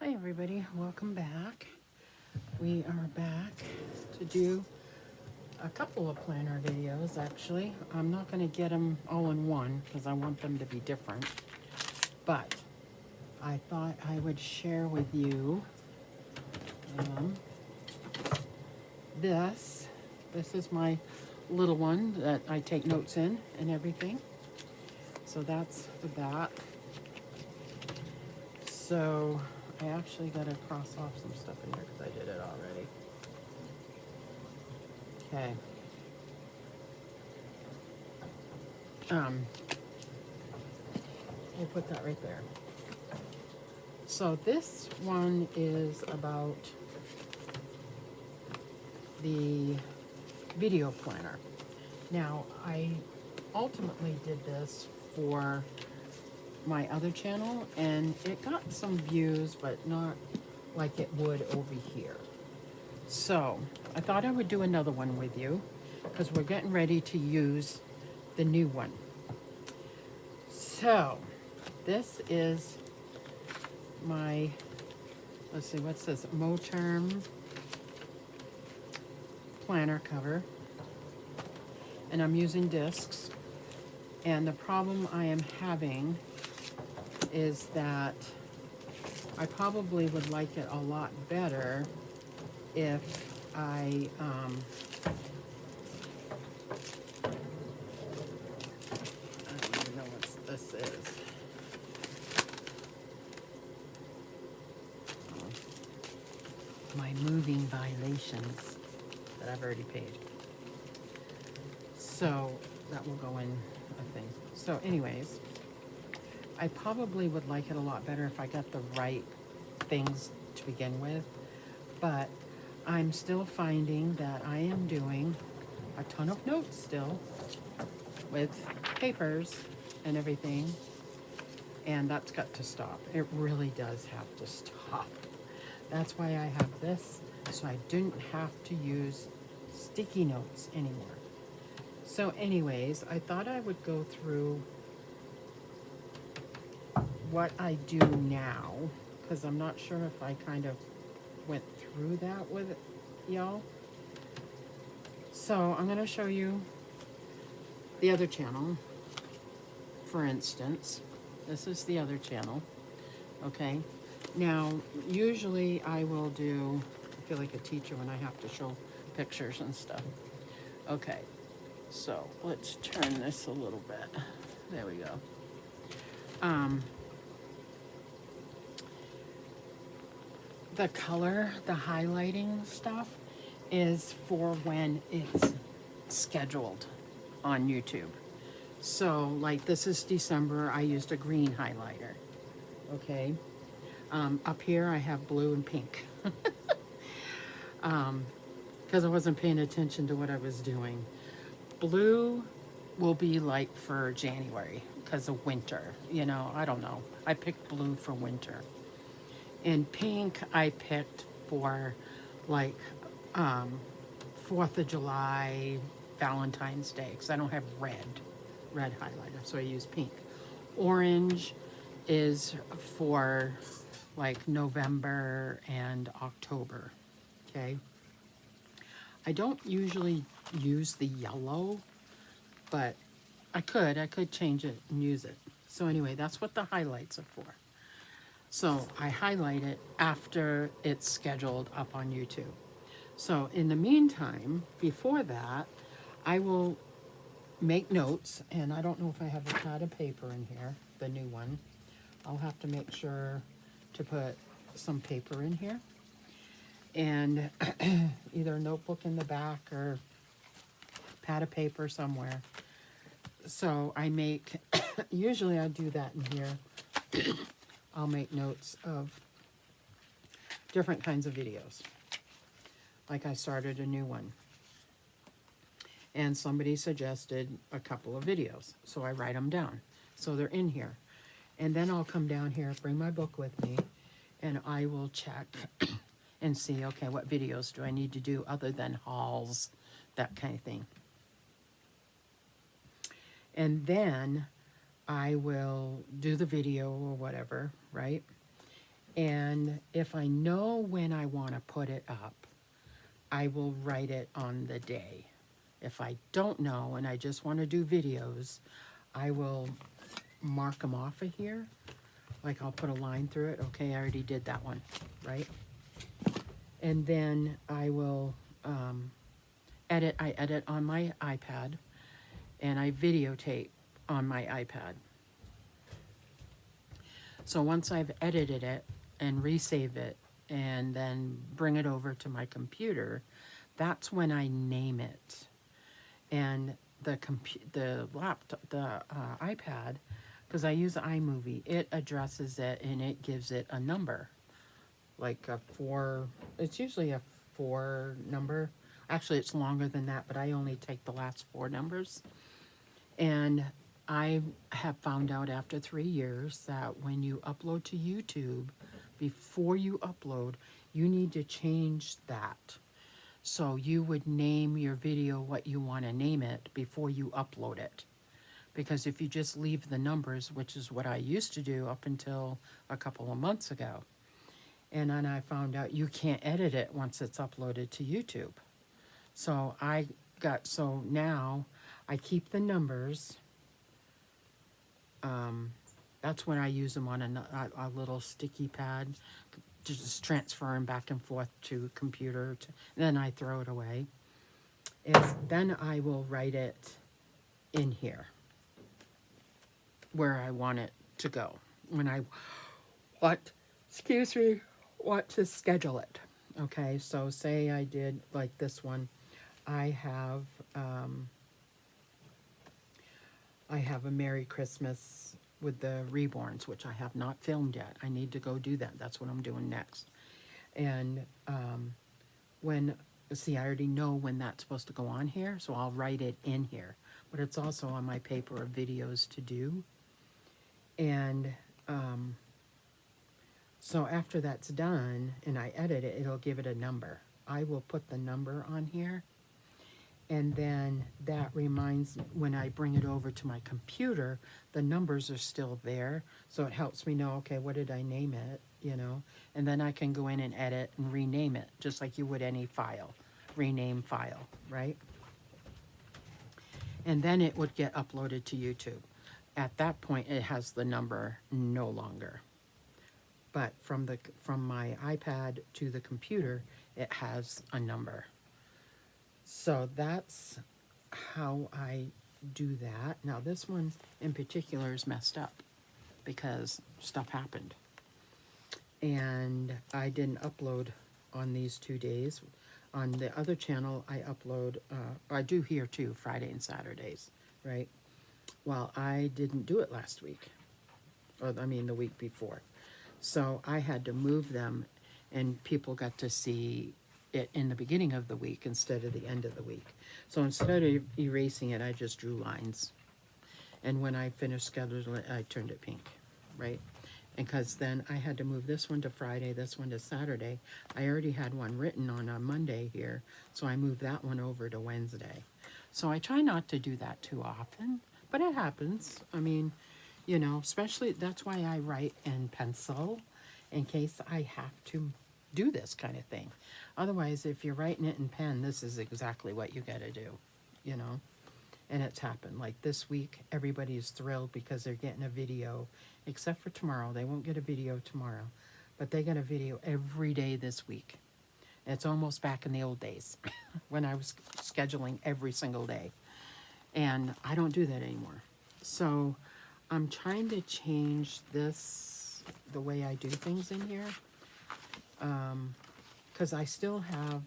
Hi everybody, welcome back. We are back to do a couple of planner videos actually. I'm not going to get them all in one because I want them to be different. But I thought I would share with you um, this. This is my little one that I take notes in and everything. So that's the back. So I actually got to cross off some stuff in here because I did it already. Okay. Um, we'll put that right there. So this one is about the video planner. Now, I ultimately did this for my other channel, and it got some views, but not like it would over here. So I thought I would do another one with you because we're getting ready to use the new one. So this is my, let's see, what's this? Moterm planner cover, and I'm using discs. And the problem I am having is that I probably would like it a lot better if I don't even know what this is. My moving violations that I've already paid. So that will go in a thing. So anyways, I probably would like it a lot better if I got the right things to begin with, but I'm still finding that I am doing a ton of notes still with papers and everything, and that's got to stop. It really does have to stop. That's why I have this, so I didn't have to use sticky notes anymore. So anyways, I thought I would go through what I do now, because I'm not sure if I kind of went through that with y'all. So I'm going to show you the other channel. For instance, this is the other channel. Okay. Now, usually I will do, I feel like a teacher when I have to show pictures and stuff. Okay. So let's turn this a little bit. There we go. The color, the highlighting stuff is for when it's scheduled on YouTube. So like this is December, I used a green highlighter. Okay. Up here I have blue and pink because I wasn't paying attention to what I was doing. Blue will be like for January because of winter. You know, I don't know. I picked blue for winter. And pink I picked for like 4th of July, Valentine's Day, because I don't have red highlighter, so I use pink. Orange is for like November and October, okay? I don't usually use the yellow, but I could change it and use it. So anyway, that's what the highlights are for. So I highlight it after it's scheduled up on YouTube. So in the meantime, before that, I will make notes, and I don't know if I have a pad of paper in here, the new one. I'll have to make sure to put some paper in here, and either a notebook in the back or pad of paper somewhere. So I make, usually I do that in here. I'll make notes of different kinds of videos. Like I started a new one, and somebody suggested a couple of videos, so I write them down. So they're in here. And then I'll come down here, bring my book with me, and I will check and see, okay, what videos do I need to do other than hauls, that kind of thing. And then I will do the video or whatever, right? And if I know when I want to put it up, I will write it on the day. If I don't know and I just want to do videos, I will mark them off of here. Like I'll put a line through it. Okay, I already did that one, right? And then I will edit. I edit on my iPad and I videotape on my iPad. So once I've edited it and resave it and then bring it over to my computer, that's when I name it. And the laptop, the iPad, because I use iMovie, it addresses it and it gives it a number, like a 4. It's usually a 4 number. Actually, it's longer than that, but I only take the last 4 numbers. And I have found out after 3 years that when you upload to YouTube, before you upload, you need to change that. So you would name your video what you want to name it before you upload it. Because if you just leave the numbers, which is what I used to do up until a couple of months ago, and then I found out you can't edit it once it's uploaded to YouTube. So so now I keep the numbers. That's when I use them on a little sticky pad to just transfer them back and forth to computer. Then I throw it away. Then I will write it in here where I want it to go. When I want to schedule it. Okay, so say I did like this one. I have a Merry Christmas with the Reborns, which I have not filmed yet. I need to go do that. That's what I'm doing next. And see, I already know when that's supposed to go on here, so I'll write it in here. But it's also on my paper of videos to do. And so after that's done and I edit it, it'll give it a number. I will put the number on here. And then that reminds me, when I bring it over to my computer, the numbers are still there. So it helps me know, okay, what did I name it, you know? And then I can go in and edit and rename it, just like you would any file, rename file, right? And then it would get uploaded to YouTube. At that point, it has the number no longer. But from my iPad to the computer, it has a number. So that's how I do that. Now this one in particular is messed up because stuff happened. And I didn't upload on these 2 days. On the other channel, I upload, I do here too, Friday and Saturdays, right? Well, I didn't do it last week, or I mean the week before. So I had to move them and people got to see it in the beginning of the week instead of the end of the week. So instead of erasing it, I just drew lines. And when I finished scheduling it, I turned it pink, right? And because then I had to move this one to Friday, this one to Saturday. I already had one written on a Monday here, so I moved that one over to Wednesday. So I try not to do that too often, but it happens. I mean, you know, especially that's why I write in pencil in case I have to do this kind of thing. Otherwise, if you're writing it in pen, this is exactly what you got to do, you know. And it's happened. Like this week, everybody's thrilled because they're getting a video, except for tomorrow. They won't get a video tomorrow, but they get a video every day this week. It's almost back in the old days when I was scheduling every single day. And I don't do that anymore. So I'm trying to change this, the way I do things in here. Because I still have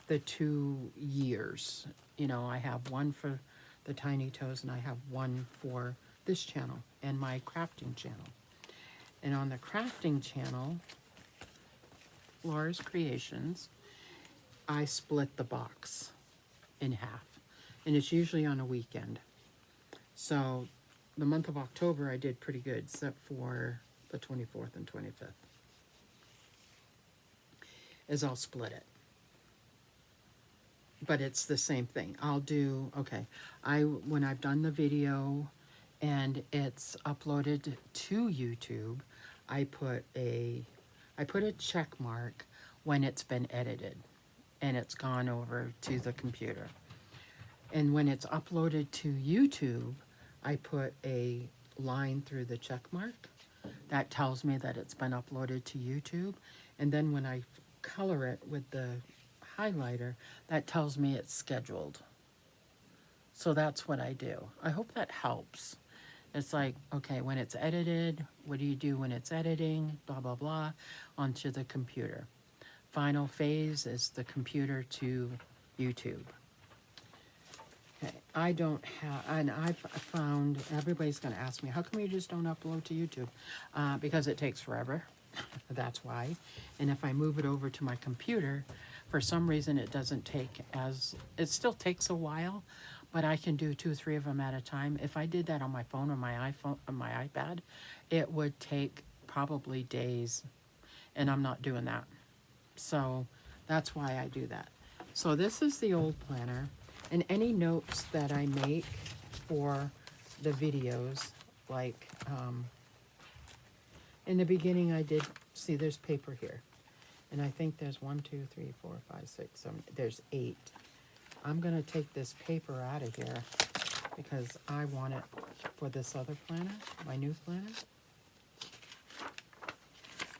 the 2 years. You know, I have one for the Tiny Toes and I have one for this channel and my crafting channel. And on the crafting channel, Laura's Creations, I split the box in half. And it's usually on a weekend. So the month of October I did pretty good, except for the 24th and 25th. Is I'll split it. But it's the same thing. I'll do, okay, when I've done the video and it's uploaded to YouTube, I put a I put a check mark when it's been edited and it's gone over to the computer. And when it's uploaded to YouTube, I put a line through the check mark. That tells me that it's been uploaded to YouTube. And then when I color it with the highlighter, that tells me it's scheduled. So that's what I do. I hope that helps. It's like, okay, when it's edited, what do you do when it's editing, blah, blah, blah, onto the computer. Final phase is the computer to YouTube. Okay, I don't have, and I've found, everybody's gonna ask me, how come you just don't upload to YouTube? Because it takes forever, that's why. And if I move it over to my computer, for some reason it doesn't take as, it still takes a while, but I can do 2 or 3 of them at a time. If I did that on my phone or my iPhone or my iPad, it would take probably days, and I'm not doing that. So that's why I do that. So this is the old planner, and any notes that I make for the videos, like in the beginning I did, see there's paper here. And I think there's 1, 2, 3, 4, 5, 6, 7, there's 8. I'm gonna take this paper out of here because I want it for this other planner, my new planner.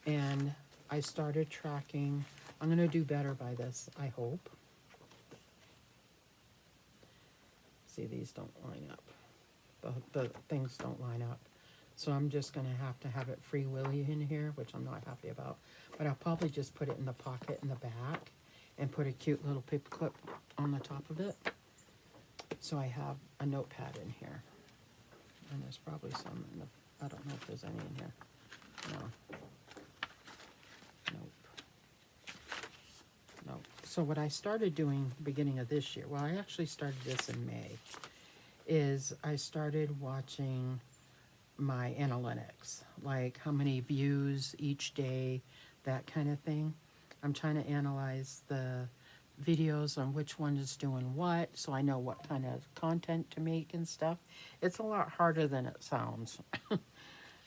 And I started tracking, I'm gonna do better by this, I hope. See, these don't line up. The things don't line up. So I'm just gonna have it free willy in here, which I'm not happy about. But I'll probably just put it in the pocket in the back and put a cute little paper clip on the top of it. So I have a notepad in here. And there's probably some in the, I don't know if there's any in here. No. Nope. Nope. So what I started doing beginning of this year, well, I actually started this in May, is I started watching my analytics, like how many views each day, that kind of thing. I'm trying to analyze the videos on which one is doing what, so I know what kind of content to make and stuff. It's a lot harder than it sounds.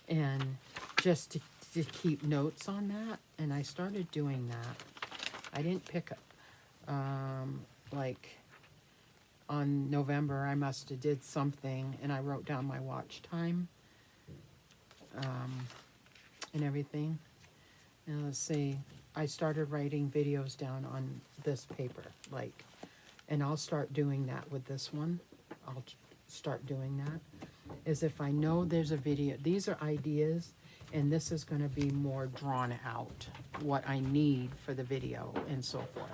And just to keep notes on that, and I started doing that. I didn't pick up, like on November, I must have did something, and I wrote down my watch time, and everything. And let's see, I started writing videos down on this paper, like, and I'll start doing that with this one. I'll start doing that. Is if I know there's a video, these are ideas, and this is going to be more drawn out, what I need for the video and so forth.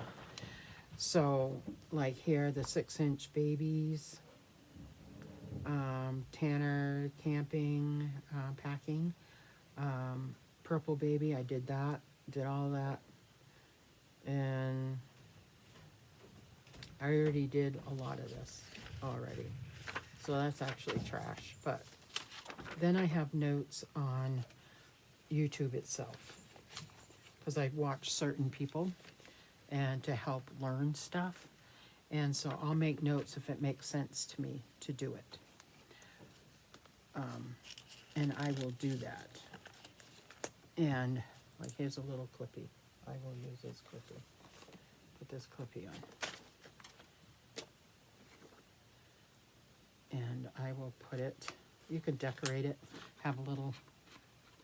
So, like here, the 6-inch babies, Tanner camping, packing, purple baby, I did that, did all that, and I already did a lot of this already, so that's actually trash. But then I have notes on YouTube itself, because I watch certain people and to help learn stuff, and so I'll make notes if it makes sense to me to do it, and I will do that. And like, here's a little clippy. I will use this clippy. Put this clippy on. And I will put it, you could decorate it, have little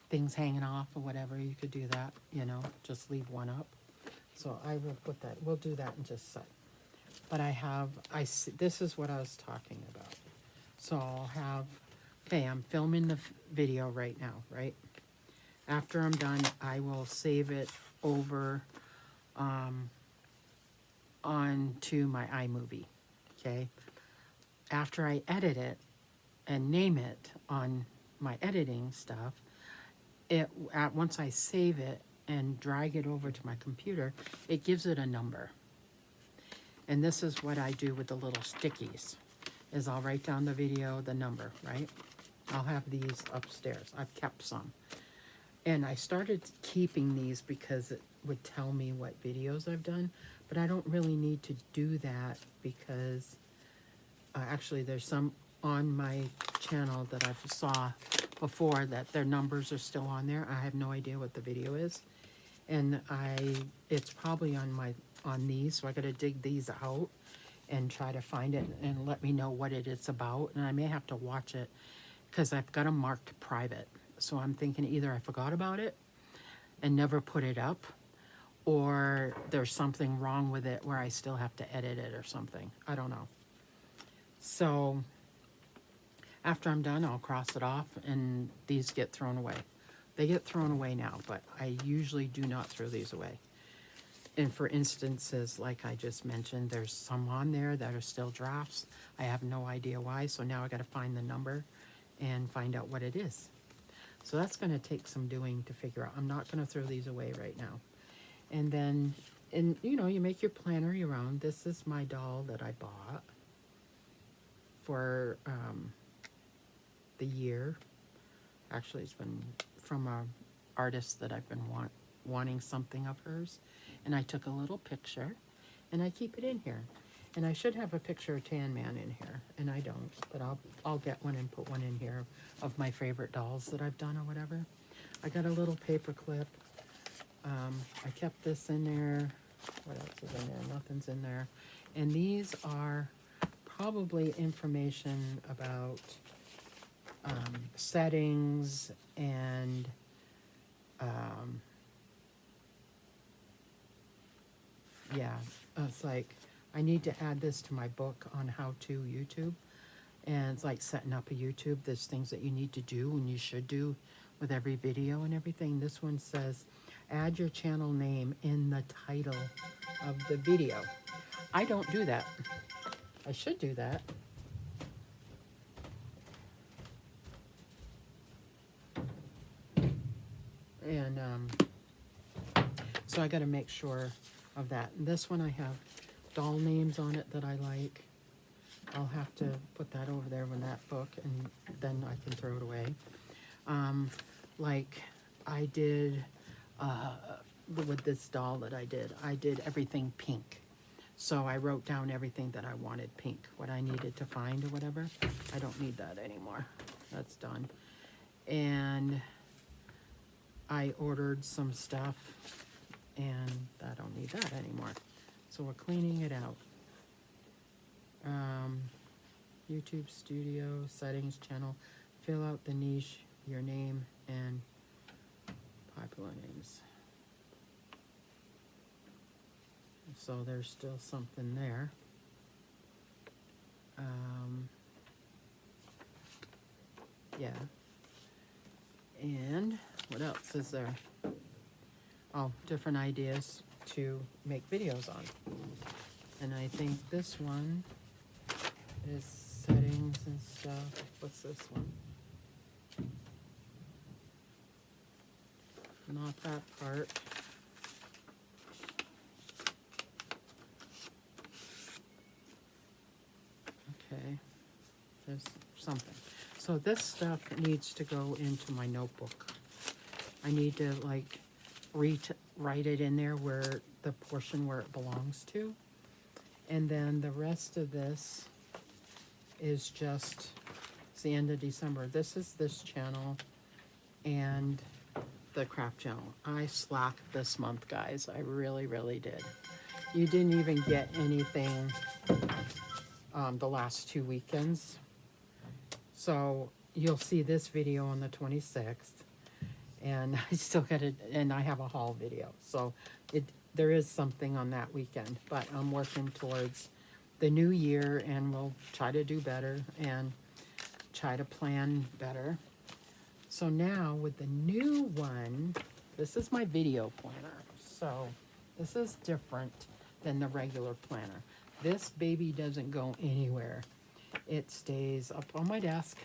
things hanging off or whatever. You could do that, you know, just leave one up. So I will put that, we'll do that in just a sec. But this is what I was talking about. So I'll have, okay, I'm filming the video right now, right? After I'm done, I will save it over onto my iMovie, okay? After I edit it and name it on my editing stuff, once I save it and drag it over to my computer, it gives it a number. And this is what I do with the little stickies, is I'll write down the video, the number, right? I'll have these upstairs. I've kept some. And I started keeping these because it would tell me what videos I've done, but I don't really need to do that because actually there's some on my channel that I saw before that their numbers are still on there. I have no idea what the video is. And it's probably on these, so I gotta dig these out and try to find it and let me know what it is about. And I may have to watch it because I've got them marked private. So I'm thinking either I forgot about it and never put it up, or there's something wrong with it where I still have to edit it or something. I don't know. So after I'm done, I'll cross it off and these get thrown away. They get thrown away now, but I usually do not throw these away. And for instances, like I just mentioned, there's some on there that are still drafts. I have no idea why, so now I gotta find the number and find out what it is. So that's gonna take some doing to figure out. I'm not gonna throw these away right now. And then, you know, you make your planner your own. This is my doll that I bought for the year. Actually, it's been from a artist that I've been wanting something of hers. And I took a little picture and I keep it in here. And I should have a picture of Tan Man in here, and I don't, but I'll get one and put one in here of my favorite dolls that I've done or whatever. I got a little paper clip. I kept this in there. What else is in there? Nothing's in there. And these are probably information about settings and yeah, it's like I need to add this to my book on how to YouTube. And it's like setting up a YouTube. There's things that you need to do and you should do with every video and everything. This one says, add your channel name in the title of the video. I don't do that. I should do that. And so I got to make sure of that. And this one I have doll names on it that I like. I'll have to put that over there in that book, and then I can throw it away. Like I did with this doll that I did everything pink. So I wrote down everything that I wanted pink, what I needed to find or whatever. I don't need that anymore. That's done. And I ordered some stuff, and I don't need that anymore. So we're cleaning it out. YouTube Studio, settings, channel, fill out the niche, your name, and popular names. So there's still something there. Yeah. And what else is there? Oh, different ideas to make videos on. And I think this one is settings and stuff. What's this one? Not that part. Okay, there's something. So this stuff needs to go into my notebook. I need to like write it in there where the portion where it belongs to. And then the rest of this is just, it's the end of December. This is this channel and the craft channel. I slacked this month, guys. I really, really did. You didn't even get anything the last 2 weekends. So you'll see this video on the 26th. And I still got it, and I have a haul video. So there is something on that weekend, but I'm working towards the new year, and we'll try to do better and try to plan better. So now with the new one, this is my video planner. So this is different than the regular planner. This baby doesn't go anywhere. It stays up on my desk,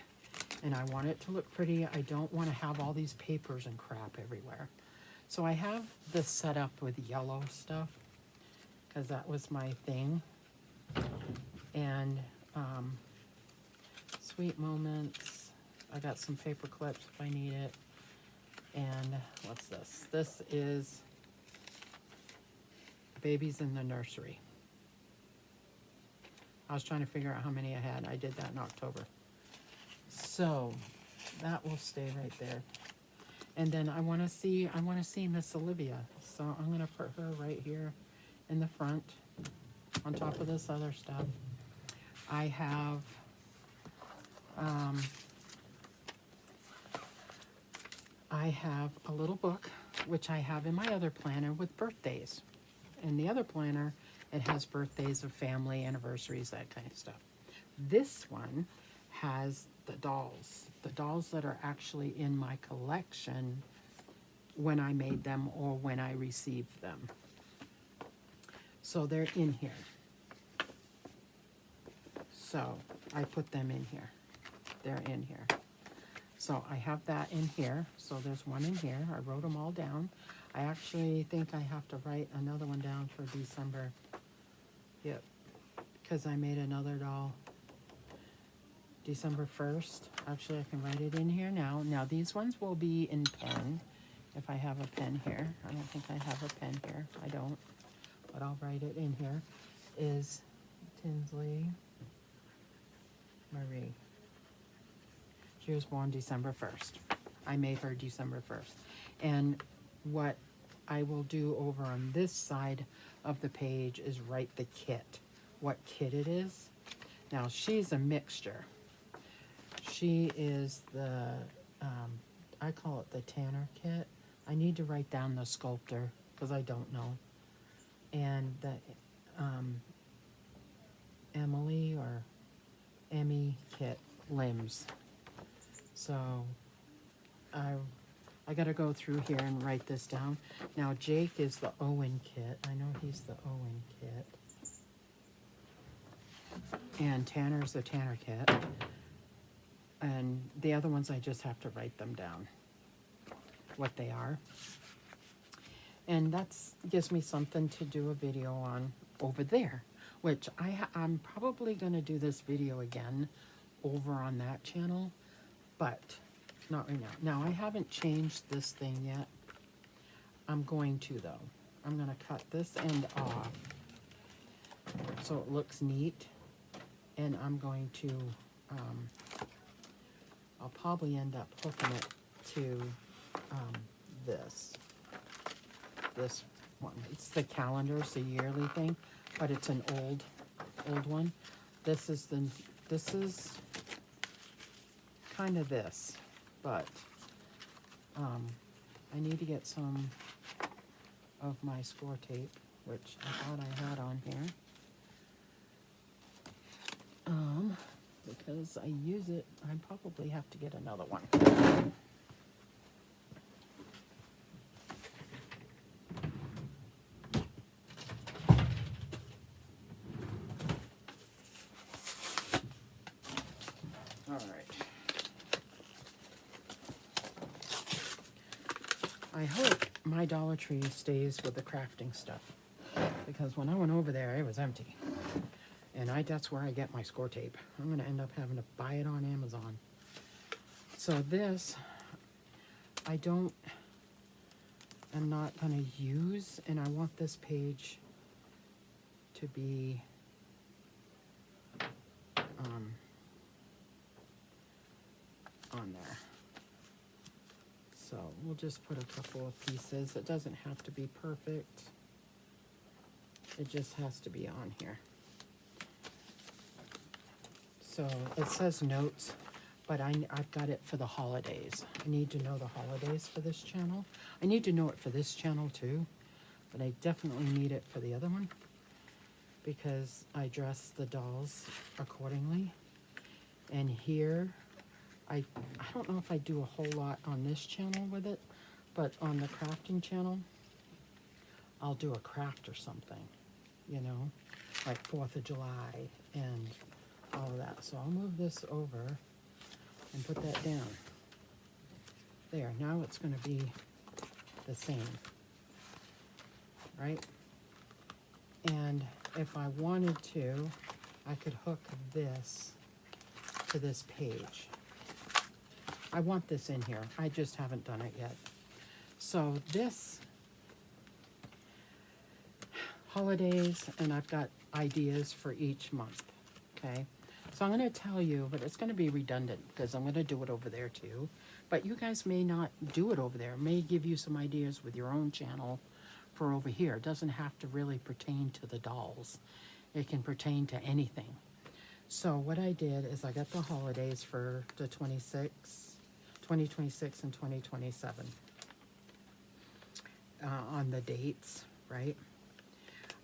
and I want it to look pretty. I don't want to have all these papers and crap everywhere. So I have this set up with yellow stuff, because that was my thing. And sweet moments. I got some paper clips if I need it. And what's this? This is babies in the nursery. I was trying to figure out how many I had. I did that in October. So that will stay right there. And then I want to see Miss Olivia. So I'm going to put her right here in the front on top of this other stuff. I have a little book, which I have in my other planner with birthdays. In the other planner, it has birthdays of family, anniversaries, that kind of stuff. This one has the dolls that are actually in my collection when I made them or when I received them. So they're in here. So I put them in here. They're in here. So I have that in here. So there's one in here. I wrote them all down. I actually think I have to write another one down for December. Yep. Because I made another doll December 1st. Actually, I can write it in here now. Now, these ones will be in pen. If I have a pen here. I don't think I have a pen here. I don't. But I'll write it in here. Is Tinsley Marie. She was born December 1st. I made her December 1st. And what I will do over on this side of the page is write the kit. What kit it is. Now, she's a mixture. She is the, I call it the Tanner kit. I need to write down the sculptor because I don't know. And the Emily or Emmy kit limbs. So I got to go through here and write this down. Now Jake is the Owen kit. I know he's the Owen kit. And Tanner's the Tanner kit. And the other ones I just have to write them down, what they are. And that gives me something to do a video on over there, which I'm probably going to do this video again over on that channel, but not right now. Now, I haven't changed this thing yet. I'm going to, though. I'm going to cut this end off so it looks neat. And I'm going to, I'll probably end up hooking it to this one. It's the calendar, it's a yearly thing, but it's an old one. This is kind of this, but I need to get some of my score tape, which I thought I had on here. Because I use it, I probably have to get another one. All right. I hope my Dollar Tree stays with the crafting stuff, because when I went over there, it was empty. And that's where I get my score tape. I'm going to end up having to buy it on Amazon. So this, I'm not going to use, and I want this page to be on there. So we'll just put a couple of pieces. It doesn't have to be perfect. It just has to be on here. So it says notes, but I've got it for the holidays. I need to know the holidays for this channel. I need to know it for this channel too, but I definitely need it for the other one because I dress the dolls accordingly. And here, I don't know if I do a whole lot on this channel with it, but on the crafting channel, I'll do a craft or something, you know, like 4th of July and all of that. So I'll move this over and put that down. There, now it's going to be the same, right? And if I wanted to, I could hook this to this page. I want this in here. I just haven't done it yet. So this, holidays, and I've got ideas for each month, okay? So I'm going to tell you, but it's going to be redundant because I'm going to do it over there too. But you guys may not do it over there. It may give you some ideas with your own channel for over here. It doesn't have to really pertain to the dolls. It can pertain to anything. So what I did is I got the holidays for the 2026 and 2027 on the dates, right?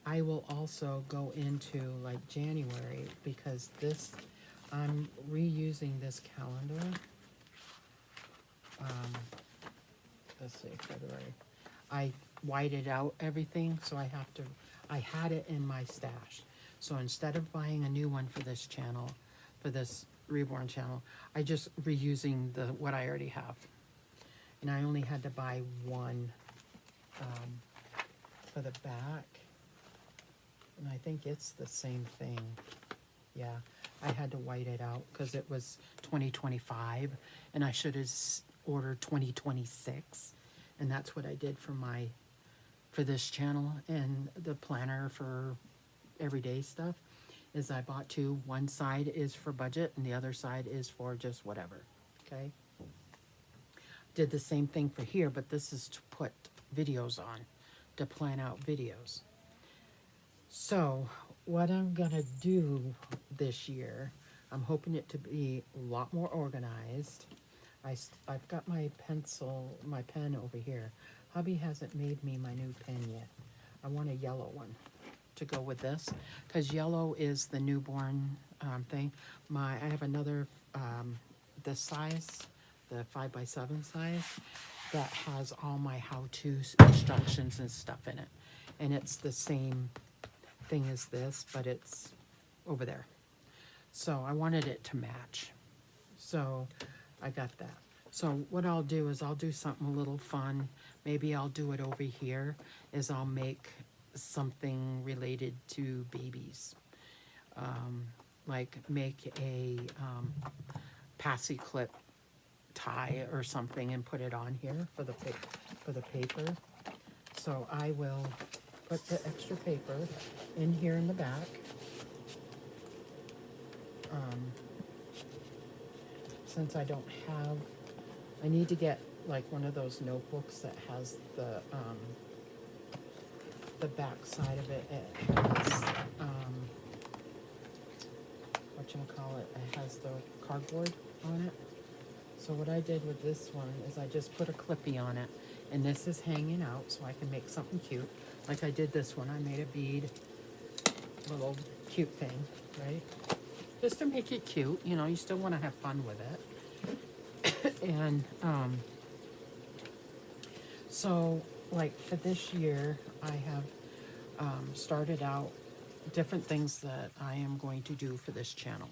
I will also go into like January because this, I'm reusing this calendar. Let's see, February. I whited out everything, so I had it in my stash. So instead of buying a new one for this channel, for this Reborn channel, I just reusing what I already have. And I only had to buy one for the back. And I think it's the same thing. Yeah, I had to white it out because it was 2025 and I should have ordered 2026. And that's what I did for this channel. And the planner for everyday stuff is I bought two. One side is for budget and the other side is for just whatever. Okay. Did the same thing for here, but this is to put videos on, to plan out videos. So what I'm gonna do this year, I'm hoping it to be a lot more organized. I've got my pen over here. Hubby hasn't made me my new pen yet. I want a yellow one to go with this, because yellow is the newborn thing. I have another, this size, the 5x7 size, that has all my how-to instructions and stuff in it. And it's the same thing as this, but it's over there. So I wanted it to match. So I got that. So what I'll do is I'll do something a little fun. Maybe I'll do it over here, is I'll make something related to babies. Like make a passy clip tie or something and put it on here for the paper. So I will put the extra paper in here in the back. Since I don't have, I need to get like one of those notebooks that has the back side of it. It has, whatchamacallit, it has the cardboard on it. So what I did with this one is I just put a clippy on it, and this is hanging out so I can make something cute. Like I did this one, I made a bead, little cute thing, right? Just to make it cute, you know, you still want to have fun with it. And so like for this year, I have started out different things that I am going to do for this channel.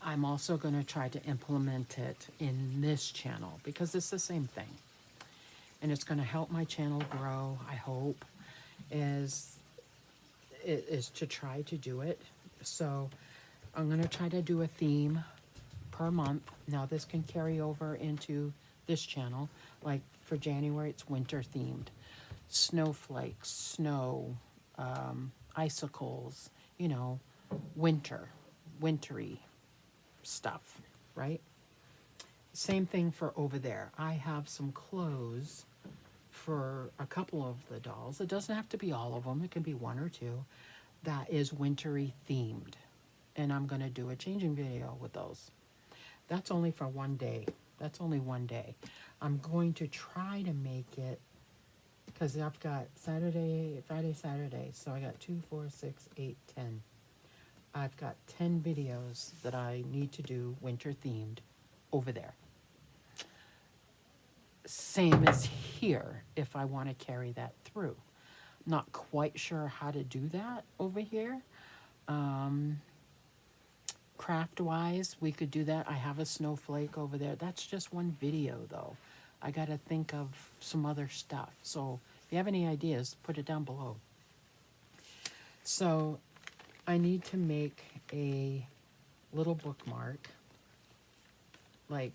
I'm also going to try to implement it in this channel because it's the same thing. And it's going to help my channel grow, I hope, is to try to do it. So I'm going to try to do a theme per month. Now this can carry over into this channel. Like for January, it's winter themed. Snowflakes, snow, icicles, you know, wintry stuff, right? Same thing for over there. I have some clothes for a couple of the dolls. It doesn't have to be all of them. It can be one or two that is wintry themed. And I'm going to do a changing video with those. That's only for one day. That's only one day. I'm going to try to make it, because I've got Friday, Saturday. So I got 2, 4, 6, 8, 10. I've got 10 videos that I need to do winter themed over there. Same as here, if I want to carry that through. Not quite sure how to do that over here. Craft-wise, we could do that. I have a snowflake over there. That's just one video, though. I got to think of some other stuff. So if you have any ideas, put it down below. So I need to make a little bookmark, like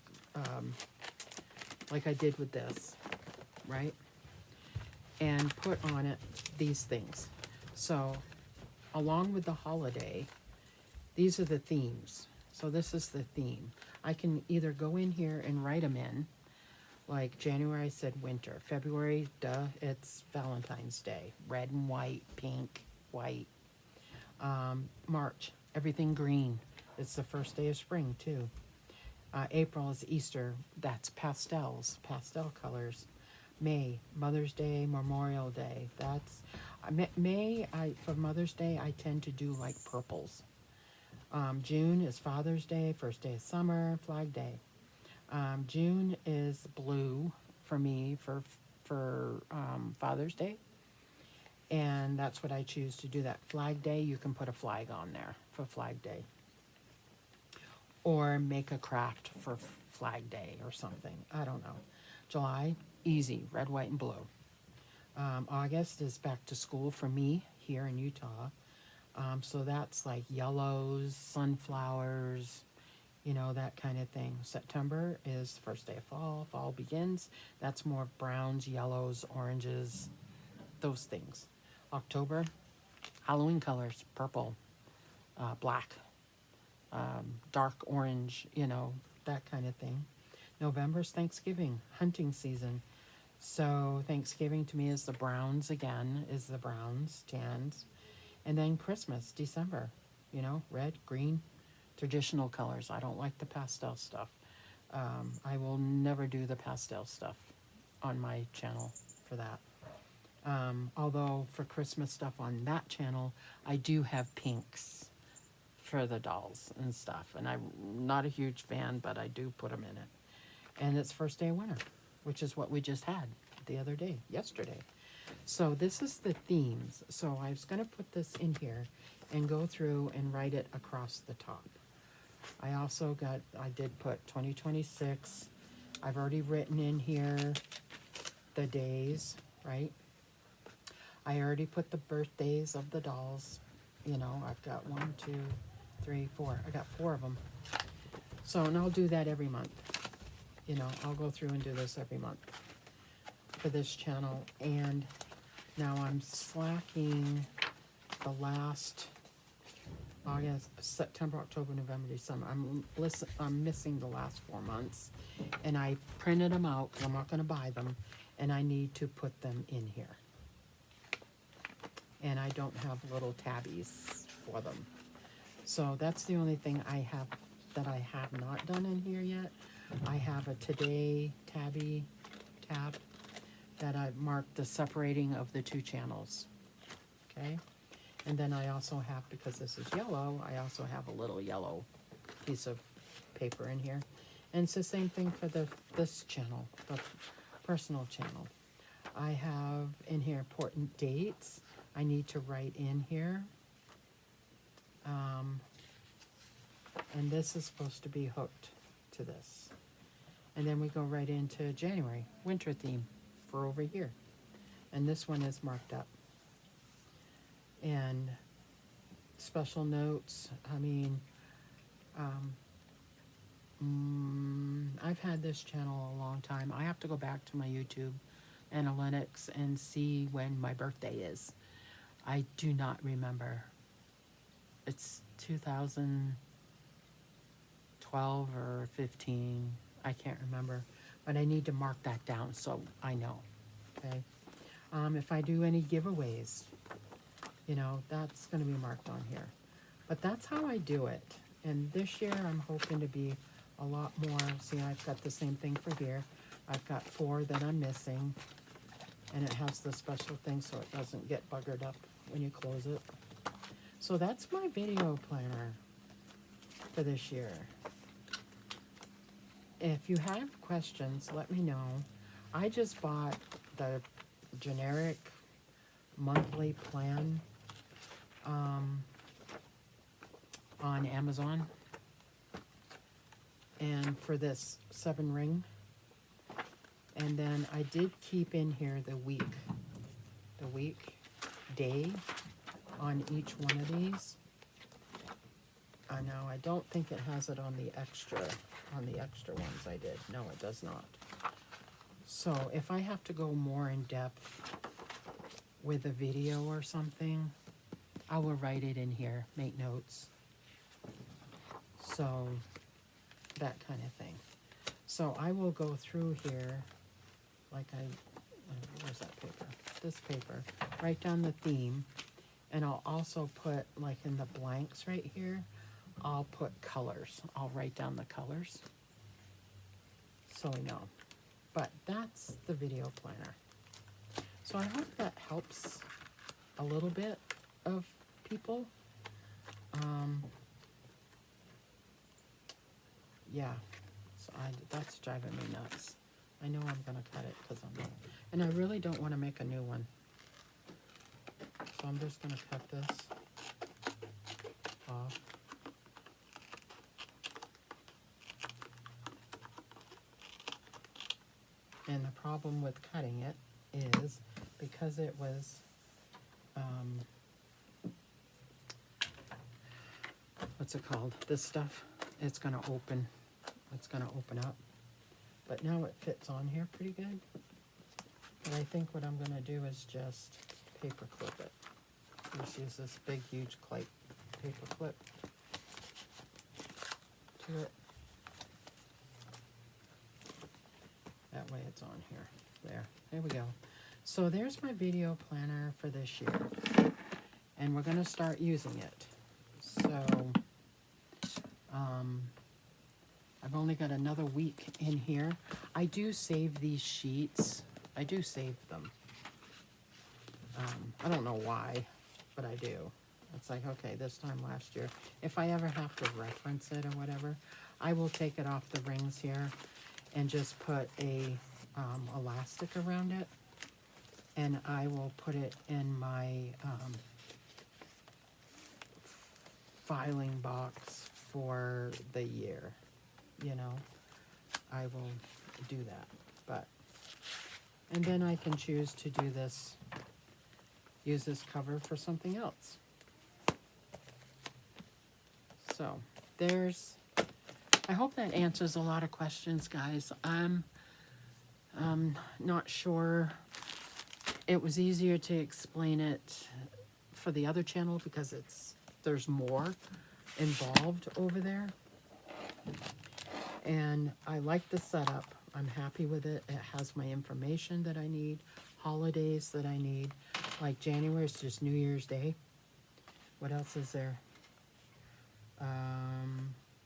I did with this, right? And put on it these things. So along with the holiday, These are the themes. So this is the theme. I can either go in here and write them in. Like January, I said winter. February, duh, it's Valentine's Day. Red and white, pink, white. March, everything green. It's the first day of spring, too. April is Easter. That's pastels, pastel colors. May, Mother's Day, Memorial Day. That's May. For Mother's Day, I tend to do like purples. June is Father's Day, first day of summer, Flag Day. June is blue for me for Father's Day, and that's what I choose to do. That Flag Day, you can put a flag on there for Flag Day, or make a craft for Flag Day or something. I don't know. July, easy, red, white, and blue. August is back to school for me here in Utah. So that's like yellows, sunflowers, you know, that kind of thing. September is the first day of fall. Fall begins. That's more browns, yellows, oranges, those things. October, Halloween colors, purple, black, dark orange, you know, that kind of thing. November's Thanksgiving, hunting season. So Thanksgiving to me is the browns again, is the browns, tans. And then Christmas, December, you know, red, green, traditional colors. I don't like the pastel stuff. I will never do the pastel stuff on my channel for that. Although for Christmas stuff on that channel, I do have pinks for the dolls and stuff. And I'm not a huge fan, but I do put them in it. And it's first day of winter, which is what we just had the other day, yesterday. So this is the themes. So I was going to put this in here and go through and write it across the top. I did put 2026. I've already written in here the days, right? I already put the birthdays of the dolls. You know, I've got 1, 2, 3, 4. I got 4 of them. So, and I'll do that every month. You know, I'll go through and do this every month for this channel. And now I'm slacking the last August, September, October, November, December. I'm missing the last 4 months, and I printed them out because I'm not going to buy them, and I need to put them in here. And I don't have little tabbies for them, so that's the only thing I have that I have not done in here yet. I have a today tab that I've marked the separating of the 2 channels. Okay. And then I also have, because this is yellow, I also have a little yellow piece of paper in here. And it's the same thing for this channel, the personal channel. I have in here important dates I need to write in here. And this is supposed to be hooked to this. And then we go right into January, winter theme for over here. And this one is marked up. And special notes, I mean, I've had this channel a long time. I have to go back to my YouTube analytics and see when my birthday is. I do not remember. It's 2012 or 15. I can't remember. But I need to mark that down so I know. Okay. If I do any giveaways, you know, that's going to be marked on here. But that's how I do it. And this year I'm hoping to be a lot more. See, I've got the same thing for here. I've got 4 that I'm missing. And it has the special thing so it doesn't get buggered up when you close it. So that's my video planner for this year. If you have questions, let me know. I just bought the generic monthly plan on Amazon, and for this 7 ring, and then I did keep in here the week day on each one of these. I know I don't think it has it on the extra ones I did. No, it does not. So if I have to go more in depth with a video or something, I will write it in here, make notes. So that kind of thing. So I will go through here, like where's that paper? This paper, write down the theme, and I'll also put, like in the blanks right here, I'll put colors. I'll write down the colors, so we know. But that's the video planner. So I hope that helps a little bit of people. Yeah, so that's driving me nuts. I know I'm gonna cut it because I'm not, and I really don't want to make a new one. So I'm just gonna cut this off. And the problem with cutting it is because it was, what's it called? This stuff, it's gonna open up. But now it fits on here pretty good. But I think what I'm gonna do is just paper clip it. Just use this big, huge paper clip to it. That way it's on here. There we go. So there's my video planner for this year. And we're gonna start using it. So, I've only got another week in here. I do save these sheets. I do save them. I don't know why, but I do. It's like, okay, this time last year, if I ever have to reference it or whatever, I will take it off the rings here and just put a elastic around it, and I will put it in my filing box for the year. You know, I will do that. But, and then I can choose to do this, use this cover for something else. So there's, I hope that answers a lot of questions, guys. I'm not sure. It was easier to explain it for the other channel because there's more involved over there. And I like the setup. I'm happy with it. It has my information that I need, holidays that I need. Like January is just New Year's Day. What else is there?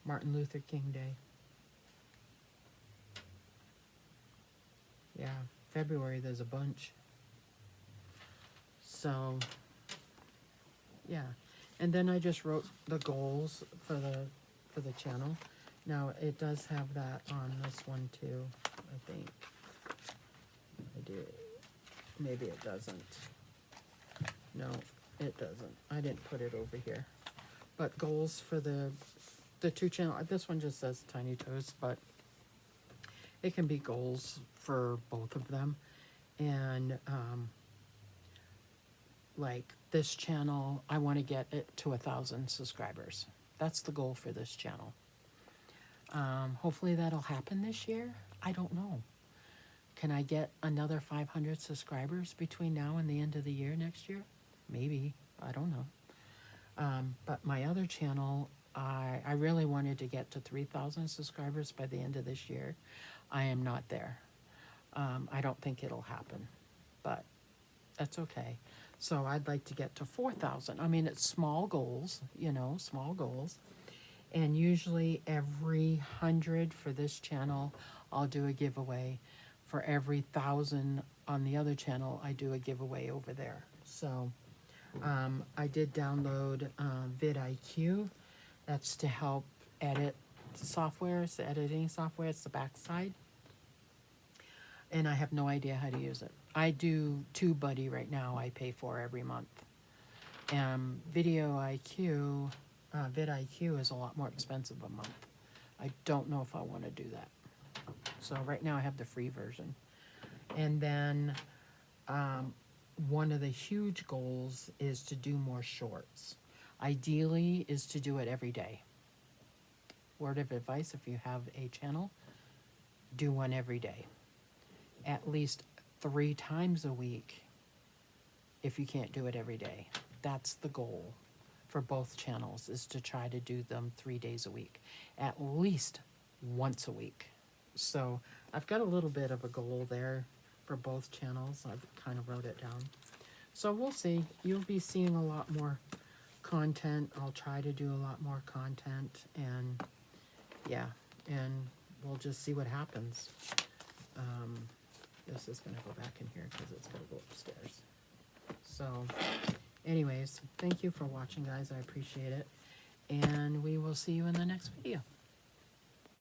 Martin Luther King Day. Yeah, February there's a bunch. So, yeah. And then I just wrote the goals for the channel. Now it does have that on this one too, I think. I do. Maybe it doesn't. No, it doesn't. I didn't put it over here. But goals for the two channel. This one just says Tiny Toes, but it can be goals for both of them. And like this channel, I want to get it to 1,000 subscribers. That's the goal for this channel. Hopefully that'll happen this year. I don't know. Can I get another 500 subscribers between now and the end of the year next year? Maybe. I don't know. But my other channel, I really wanted to get to 3,000 subscribers by the end of this year. I am not there. I don't think it'll happen, but that's okay. So I'd like to get to 4,000. I mean, it's small goals, you know, small goals. And usually every 100 for this channel, I'll do a giveaway. For every 1,000 on the other channel, I do a giveaway over there. So I did download vidIQ. That's to help edit software. It's the editing software. It's the backside. And I have no idea how to use it. I do TubeBuddy right now. I pay for every month. vidIQ is a lot more expensive a month. I don't know if I want to do that. So right now I have the free version. And then one of the huge goals is to do more shorts. Ideally is to do it every day. Word of advice, if you have a channel, do one every day. At least 3 times a week if you can't do it every day. That's the goal for both channels is to try to do them 3 days a week, at least once a week. So I've got a little bit of a goal there for both channels. I've kind of wrote it down. So we'll see. You'll be seeing a lot more content. I'll try to do a lot more content, and yeah, and we'll just see what happens. This is going to go back in here because it's going to go upstairs. So anyways, thank you for watching, guys. I appreciate it. And we will see you in the next video.